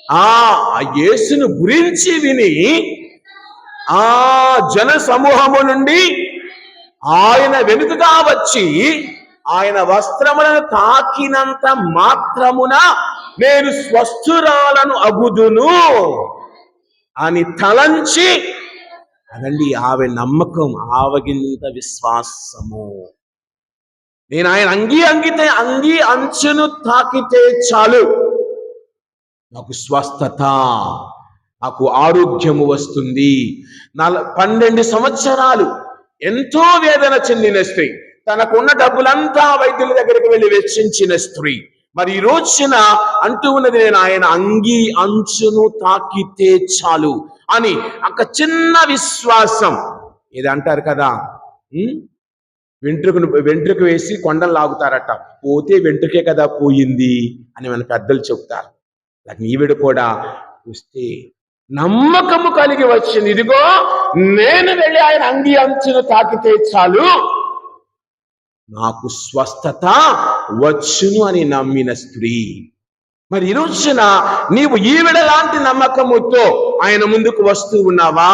ఆ యేసును గురించి విని ఆ జన సమూహము నుండి ఆయన వెనుకగా వచ్చి ఆయన వస్త్రములను తాకినంత మాత్రమున నేను స్వస్థురాలను అగుదును అని తలంచి, అదండి ఆమె నమ్మకం, ఆవగింత విశ్వాసము. నేను ఆయన అంగి అంచును తాకితే చాలు నాకు స్వస్థత, నాకు ఆరోగ్యము వస్తుంది. 12 సంవత్సరాలు ఎంతో వేదన చెందిన స్త్రీ, తనకున్న డబ్బులంతా వైద్యుల దగ్గరికి వెళ్ళి వెచ్చించిన స్త్రీ, మరి ఈ రోజున అంటూ ఉన్నది, నేను ఆయన అంగి అంచును తాకితే చాలు అని. ఒక చిన్న విశ్వాసం. ఇది అంటారు కదా, వెంట్రుకు వేసి కొండలు లాగుతారట, పోతే వెంట్రుకే కదా పోయింది అని మన పెద్దలు చెబుతారు. ఈవిడ కూడా చూస్తే నమ్మకము కలిగి వచ్చింది. ఇదిగో నేను వెళ్ళి ఆయన అంగి అంచును తాకితే చాలు నాకు స్వస్థత వచ్చును అని నమ్మిన స్త్రీ. మరి ఈ రోజున నీవు ఈవిడ లాంటి నమ్మకముతో ఆయన ముందుకు వస్తూ ఉన్నావా?